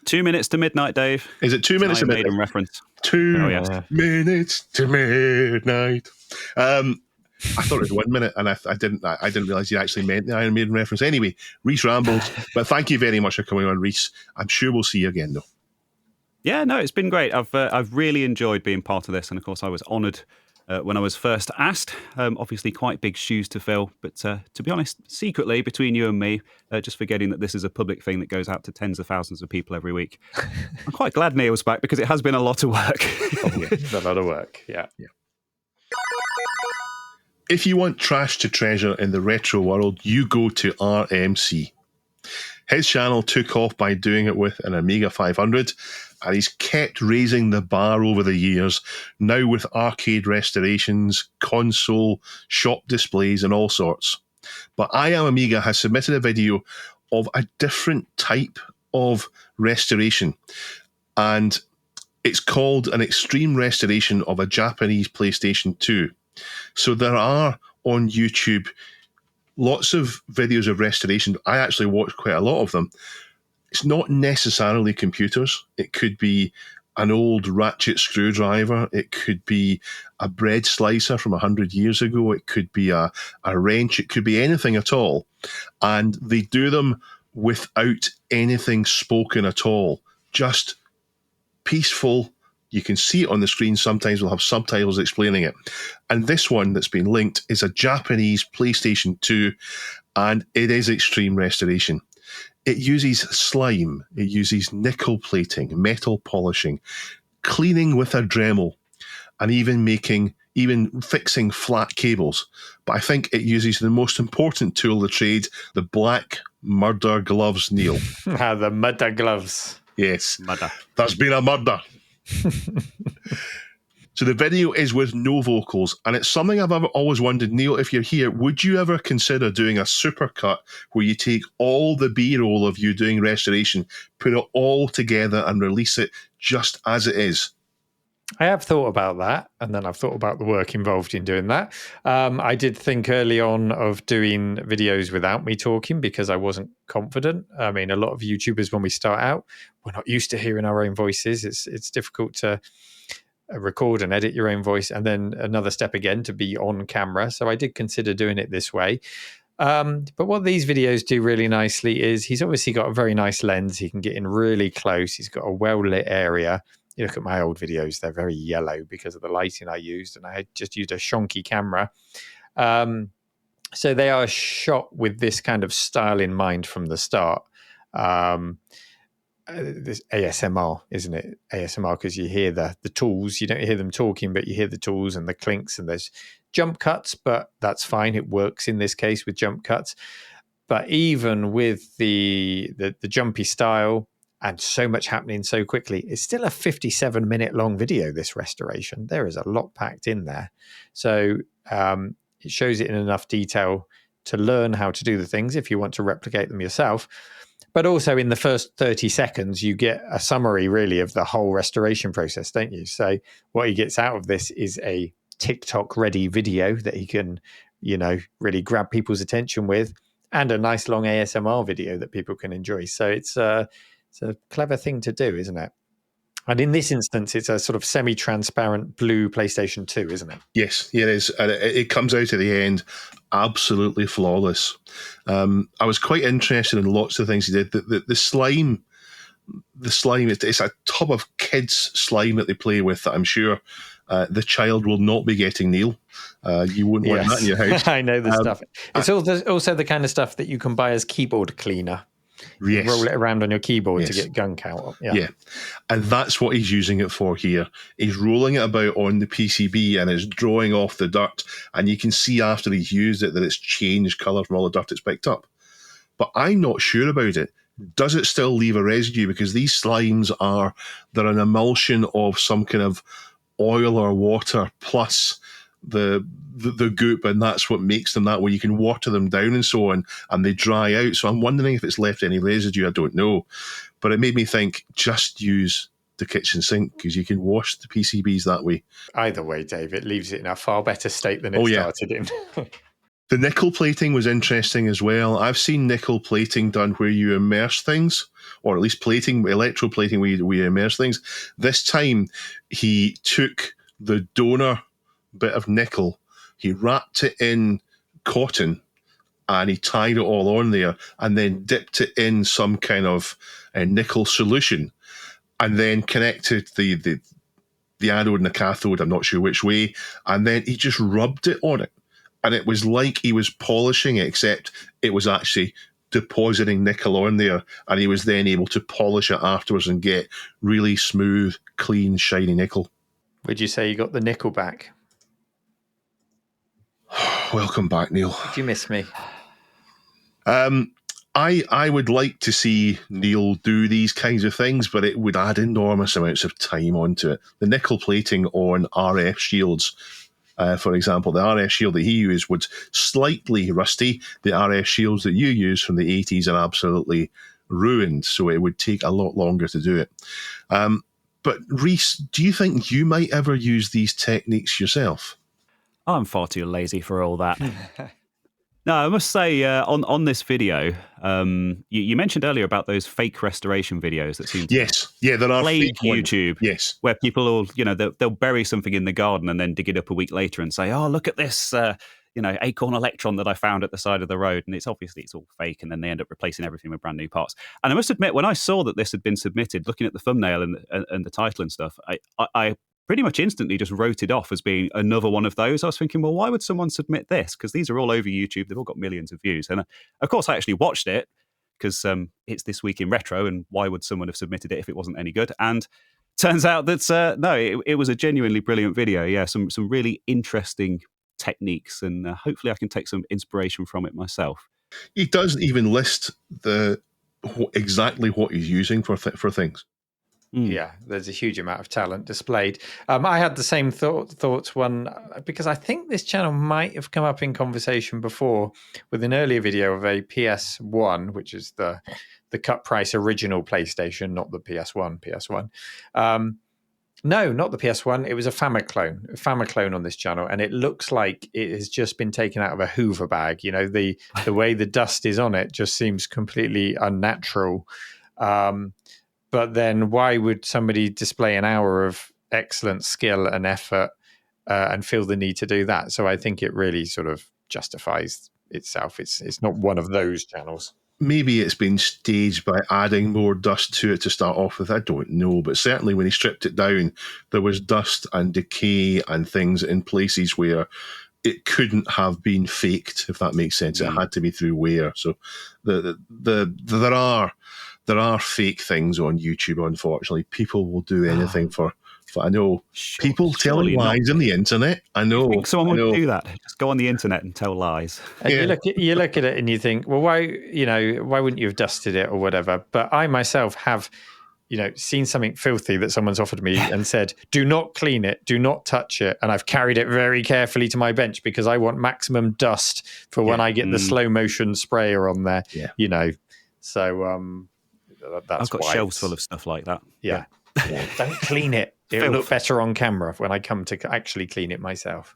S6: 2 minutes to midnight, Dave.
S1: Is it 2 minutes to midnight?
S6: Maiden reference.
S1: 2 minutes to midnight. I thought it was 1 minute, and I didn't realise you actually meant the Iron Maiden reference. Anyway, Reese Rambles. But thank you very much for coming on, Reese. I'm sure we'll see you again, though.
S6: Yeah, no, it's been great. I've really enjoyed being part of this, and of course, I was honoured when I was first asked. Obviously, quite big shoes to fill, but to be honest, secretly between you and me, just forgetting that this is a public thing that goes out to tens of thousands of people every week. I'm quite glad Neil's back because it has been a lot of work.
S7: It's a lot of work, yeah.
S1: If you want trash to treasure in the retro world, you go to RMC. His channel took off by doing it with an Amiga 500, and he's kept raising the bar over the years, now with arcade restorations, console, shop displays, and all sorts. But I Am Amiga has submitted a video of a different type of restoration, and it's called an extreme restoration of a Japanese PlayStation 2. So there are on YouTube lots of videos of restoration. I actually watched quite a lot of them. It's not necessarily computers. It could be an old ratchet screwdriver. It could be a bread slicer from 100 years ago. It could be a wrench. It could be anything at all. And they do them without anything spoken at all. Just peaceful. You can see it on the screen. Sometimes we'll have subtitles explaining it. And this one that's been linked is a Japanese PlayStation 2, and it is extreme restoration. It uses slime, it uses nickel plating, metal polishing, cleaning with a Dremel, and even making even fixing flat cables. But I think it uses the most important tool of the trade, the black murder gloves, Neil.
S7: The murder gloves.
S1: Yes.
S6: Murder.
S1: There's been a murder. So the video is with no vocals, and it's something I've always wondered, Neil, if you're here, would you ever consider doing a supercut where you take all the B-roll of you doing restoration, put it all together and release it just as it is?
S7: I have thought about that, and then I've thought about the work involved in doing that. I did think early on of doing videos without me talking because I wasn't confident. I mean, a lot of YouTubers, when we start out, we're not used to hearing our own voices. It's difficult to record and edit your own voice, and then another step again to be on camera. So I did consider doing it this way. But what these videos do really nicely is he's obviously got a very nice lens. He can get in really close. He's got a well-lit area. You look at my old videos, they're very yellow because of the lighting I used, and I had just used a shonky camera. So they are shot with this kind of style in mind from the start. This ASMR, isn't it? ASMR, because you hear the tools. You don't hear them talking, but you hear the tools and the clinks, and there's jump cuts, but that's fine. It works in this case with jump cuts. But even with the jumpy style and so much happening so quickly, it's still a 57-minute long video, this restoration. There is a lot packed in there. So it shows it in enough detail to learn how to do the things if you want to replicate them yourself. But also in the first 30 seconds, you get a summary really of the whole restoration process, don't you? So what he gets out of this is a TikTok ready video that he can, really grab people's attention with, and a nice long ASMR video that people can enjoy. So it's a clever thing to do, isn't it? And in this instance, it's a sort of semi-transparent blue PlayStation 2, isn't it?
S1: Yes, it is. And it comes out at the end absolutely flawless. I was quite interested in lots of things he did. The slime, it's a tub of kids' slime that they play with that I'm sure the child will not be getting, Neil. You wouldn't want that in your house.
S7: I know the stuff. It's also the kind of stuff that you can buy as keyboard cleaner.
S1: Yes.
S7: Roll it around on your keyboard to get gunk out.
S1: Yeah. And that's what he's using it for here. He's rolling it about on the PCB and it's drawing off the dirt. And you can see after he's used it that it's changed colour from all the dirt it's picked up. But I'm not sure about it. Does it still leave a residue? Because these slimes they're an emulsion of some kind of oil or water plus the goop, and that's what makes them that way. You can water them down and so on, and they dry out. So I'm wondering if it's left any residue. I don't know. But it made me think, just use the kitchen sink because you can wash the PCBs that way.
S7: Either way, Dave, it leaves it in a far better state than it started in.
S1: The nickel plating was interesting as well. I've seen nickel plating done where you immerse things, or at least electroplating where you immerse things. This time, he took the donor bit of nickel, he wrapped it in cotton, and he tied it all on there, and then dipped it in some kind of nickel solution, and then connected the anode and the cathode, I'm not sure which way, and then he just rubbed it on it. And it was like he was polishing it, except it was actually depositing nickel on there, and he was then able to polish it afterwards and get really smooth, clean, shiny nickel.
S7: Would you say you got the nickel back?
S1: Welcome back, Neil.
S7: Do you miss me?
S1: I would like to see Neil do these kinds of things, but it would add enormous amounts of time onto it. The nickel plating on RF shields, for example, the RF shield that he used was slightly rusty. The RF shields that you use from the 80s are absolutely ruined, so it would take a lot longer to do it. But Rees, do you think you might ever use these techniques yourself?
S6: I'm far too lazy for all that. No, I must say, on this video, you mentioned earlier about those fake restoration videos that seem to
S1: there are
S6: plague
S1: fake ones.
S6: YouTube.
S1: Yes,
S6: where people will, they'll bury something in the garden and then dig it up a week later and say, "Oh, look at this, acorn electron that I found at the side of the road," and it's all fake, and then they end up replacing everything with brand new parts. And I must admit, when I saw that this had been submitted, looking at the thumbnail and the title and stuff, I pretty much instantly just wrote it off as being another one of those. I was thinking, well, why would someone submit this? Because these are all over YouTube. They've all got millions of views. And of course, I actually watched it because it's This Week in Retro, and why would someone have submitted it if it wasn't any good? And turns out that no, it was a genuinely brilliant video. Yeah, some really interesting techniques, and hopefully I can take some inspiration from it myself.
S1: He doesn't even list exactly what he's using for things.
S7: Yeah, there's a huge amount of talent displayed. I had the same thoughts one, because I think this channel might have come up in conversation before with an earlier video of a PS1, which is the cut price original PlayStation, not the PS1. No, not the PS1. It was a Famiclone on this channel, and it looks like it has just been taken out of a Hoover bag. You know, the way the dust is on it just seems completely unnatural. But then why would somebody display an hour of excellent skill and effort and feel the need to do that? So I think it really sort of justifies itself. It's not one of those channels.
S1: Maybe it's been staged by adding more dust to it to start off with. I don't know. But certainly when he stripped it down, there was dust and decay and things in places where it couldn't have been faked, if that makes sense. It had to be through wear. So there are fake things on YouTube, unfortunately. People will do anything for I know. People telling lies on the internet. I know.
S6: You think someone would do that? Just go on the internet and tell lies.
S7: And you look at it and you think, well, why wouldn't you have dusted it or whatever? But I myself have, seen something filthy that someone's offered me and said, do not clean it, do not touch it. And I've carried it very carefully to my bench because I want maximum dust for when I get the slow motion sprayer on there, So that's
S6: I've got shelves full of stuff like that.
S7: Yeah. Don't clean it. It'll look better on camera when I come to actually clean it myself.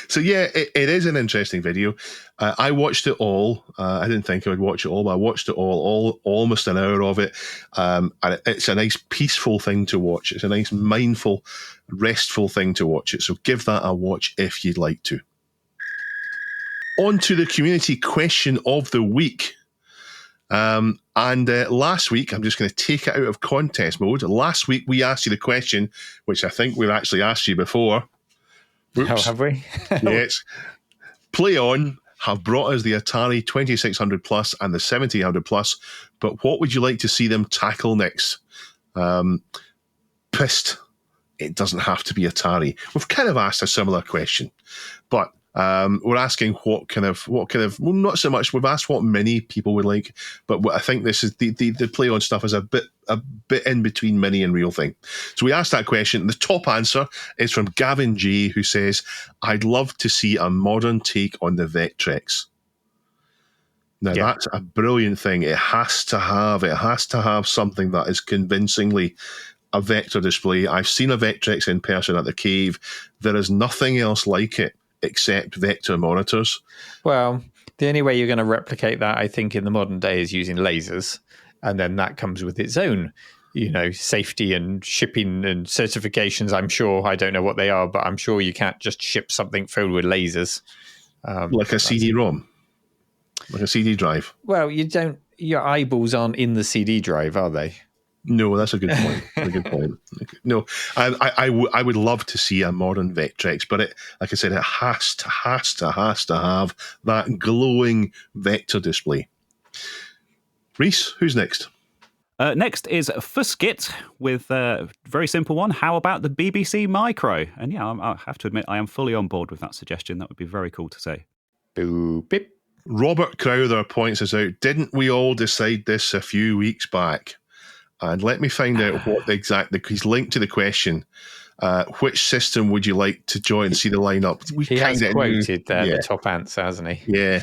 S1: So it is an interesting video. I watched it all. I didn't think I would watch it all, but I watched it all almost an hour of it. And it's a nice peaceful thing to watch. It's a nice mindful, restful thing to watch it. So give that a watch if you'd like to. On to the community question of the week. And last week, I'm just going to take it out of contest mode. Last week, we asked you the question, which I think we've actually asked you before.
S7: Oops. Oh, have we?
S1: Yes. Play On have brought us the Atari 2600 Plus and the 7800 Plus, but what would you like to see them tackle next? Pissed. It doesn't have to be Atari. We've kind of asked a similar question, but we're asking what kind of, well, not so much. We've asked what mini people would like, but I think this is the Play On stuff is a bit in between mini and real thing. So we asked that question. The top answer is from Gavin G, who says, "I'd love to see a modern take on the Vectrex." Now that's a brilliant thing. It has to have something that is convincingly a vector display. I've seen a Vectrex in person at the cave. There is nothing else like it except vector monitors.
S7: Well, the only way you're going to replicate that, I think, in the modern day is using lasers. And then that comes with its own, safety and shipping and certifications. I'm sure, I don't know what they are, but I'm sure you can't just ship something filled with lasers.
S1: Like a CD-ROM, like a CD drive.
S7: Well, your eyeballs aren't in the CD drive, are they?
S1: No, that's a good point. A good point. No, I would love to see a modern Vectrex, but like I said, it has to have that glowing vector display. Reese, who's next?
S6: Next is Fuskit with a very simple one. How about the BBC Micro? And I have to admit, I am fully on board with that suggestion. That would be very cool to say.
S7: Boop, beep.
S1: Robert Crowther points us out. Didn't we all decide this a few weeks back? And let me find out what he's linked to the question. Which system would you like to join? See the lineup.
S7: He has quoted the top answer, hasn't he?
S1: Yeah.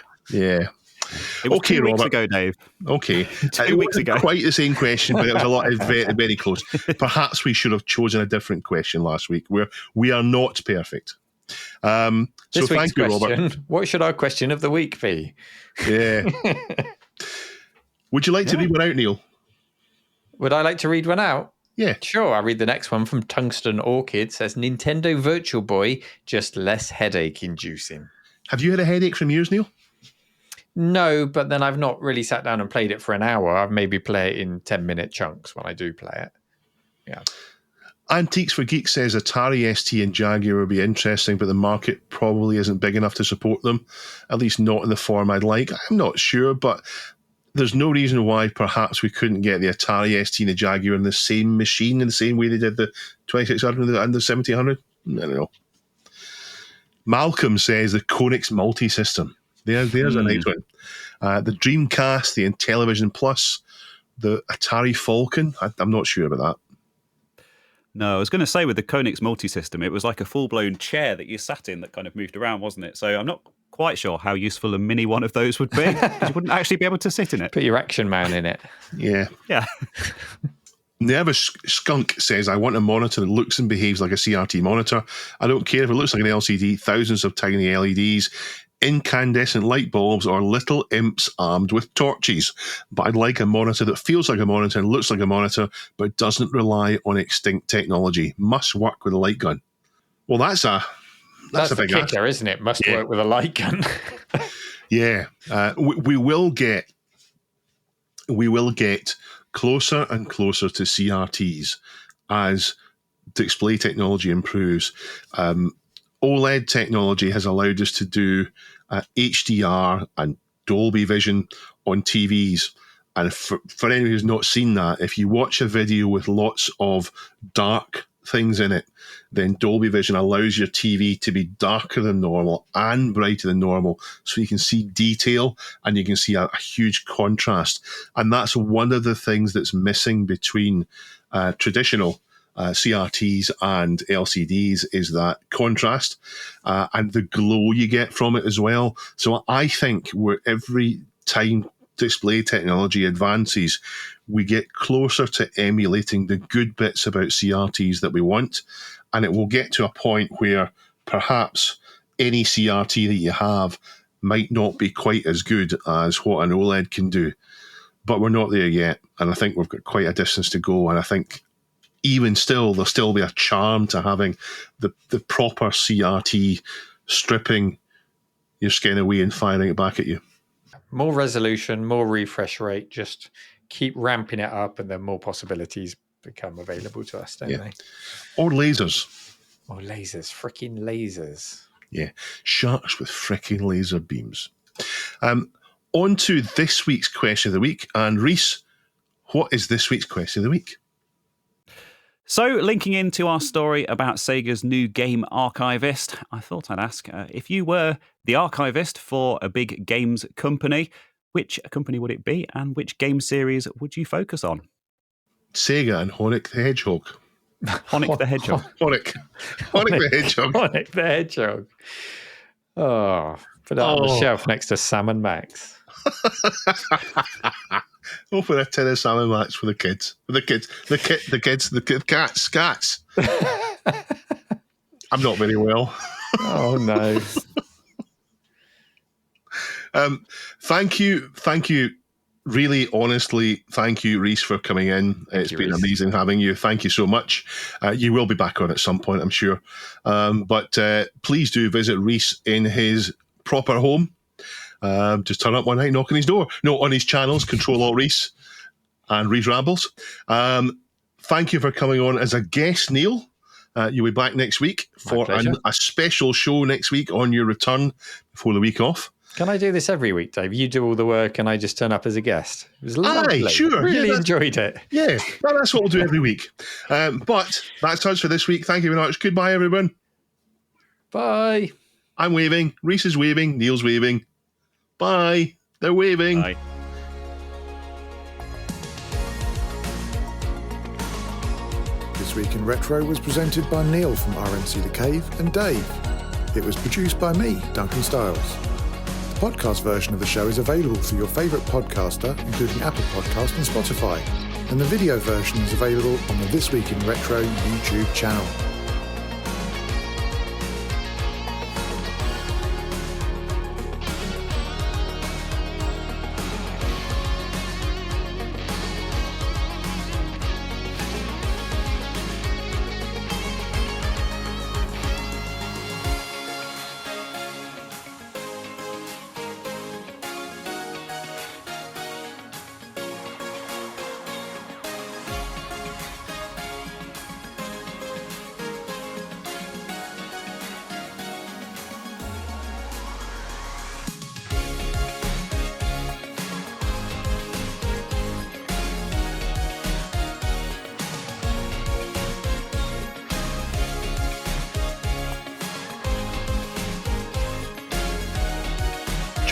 S6: It was 2 weeks ago, Dave.
S1: Okay.
S6: 2 weeks ago.
S1: Quite the same question, but it was a lot very, very close. Perhaps we should have chosen a different question last week, where we are not perfect. So thank you, Robert.
S7: What should our question of the week be?
S1: Yeah. Would you like to read one out, Neil?
S7: Would I like to read one out?
S1: Yeah.
S7: Sure, I'll read the next one from Tungsten Orchid. Says, Nintendo Virtual Boy, just less headache inducing.
S1: Have you had a headache from yours, Neil?
S7: No, but then I've not really sat down and played it for an hour. I've maybe play it in 10-minute chunks when I do play it. Yeah.
S1: Antiques for Geeks says Atari ST and Jaguar would be interesting, but the market probably isn't big enough to support them, at least not in the form I'd like. I'm not sure, but there's no reason why perhaps we couldn't get the Atari ST and the Jaguar in the same machine in the same way they did the 2600 and the 1700. I don't know. Malcolm says the Konix multi-system. There's a nice one. The Dreamcast, the Intellivision Plus, the Atari Falcon. I'm not sure about that.
S6: No, I was going to say with the Konix multi-system, it was like a full-blown chair that you sat in that kind of moved around, wasn't it? So I'm not quite sure how useful a mini one of those would be. 'Cause you wouldn't actually be able to sit in it.
S7: Put your Action Man in it.
S1: Yeah.
S6: Yeah.
S1: Nervous Skunk says, I want a monitor that looks and behaves like a CRT monitor. I don't care if it looks like an LCD, thousands of tiny LEDs, incandescent light bulbs, or little imps armed with torches. But I'd like a monitor that feels like a monitor and looks like a monitor, but doesn't rely on extinct technology. Must work with a light gun. Well, that's a big
S7: kicker, isn't it? Must work with a light gun.
S1: Yeah. We will get closer and closer to CRTs as display technology improves. OLED technology has allowed us to do HDR and Dolby Vision on TVs. And for anyone who's not seen that, if you watch a video with lots of dark things in it, then Dolby Vision allows your TV to be darker than normal and brighter than normal, so you can see detail and you can see a huge contrast. And that's one of the things that's missing between traditional CRTs and LCDs, is that contrast and the glow you get from it as well. So I think every time display technology advances, we get closer to emulating the good bits about CRTs that we want, and it will get to a point where perhaps any CRT that you have might not be quite as good as what an OLED can do. But we're not there yet, and I think we've got quite a distance to go, and I think even still, there'll still be a charm to having the proper CRT stripping your skin away and firing it back at you.
S7: More resolution, more refresh rate, just keep ramping it up, and then more possibilities become available to us, don't they?
S1: Or lasers.
S7: Or lasers, freaking lasers.
S1: Yeah, sharks with freaking laser beams. On to this week's question of the week. And Rees, what is this week's question of the week?
S6: So, linking into our story about Sega's new game archivist, I thought I'd ask if you were the archivist for a big games company, which company would it be, and which game series would you focus on?
S1: Sega and Sonic the Hedgehog.
S6: Sonic the Hedgehog.
S1: Sonic the Hedgehog.
S7: Sonic the Hedgehog. Oh, put that on the shelf next to Sam and Max.
S1: Open a tin of salmon Max for the kids. The cats. I'm not very well.
S7: Oh, no.
S1: Thank you. Really, honestly, thank you, Rees, for coming in. It's been amazing having you. Thank you so much. You will be back on at some point, I'm sure. But please do visit Rees in his proper home. Just turn up one night, knock on his door. No, on his channels, Control Alt Rees and Rees Rambles. Thank you for coming on as a guest, Neil. You'll be back next week for a special show next week on your return before the week off.
S7: Can I do this every week, Dave? You do all the work and I just turn up as a guest. It was lovely.
S1: Aye, sure.
S7: Really enjoyed it.
S1: Yeah, that's what we'll do every week. But that's us for this week. Thank you very much. Goodbye, everyone.
S7: Bye.
S1: I'm waving. Rees is waving. Neil's waving. Bye. They're waving.
S6: Bye.
S8: This Week in Retro was presented by Neil from RMC The Cave and Dave. It was produced by me, Duncan Styles. The podcast version of the show is available through your favourite podcaster, including Apple Podcasts and Spotify. And the video version is available on the This Week in Retro YouTube channel.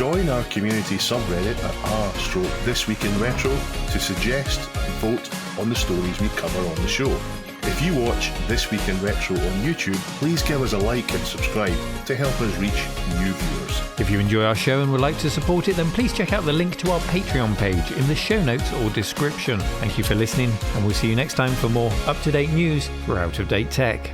S1: Join our community subreddit at r/thisweekinretro to suggest and vote on the stories we cover on the show. If you watch This Week in Retro on YouTube, please give us a like and subscribe to help us reach new viewers.
S9: If you enjoy our show and would like to support it, then please check out the link to our Patreon page in the show notes or description. Thank you for listening, and we'll see you next time for more up-to-date news for out-of-date tech.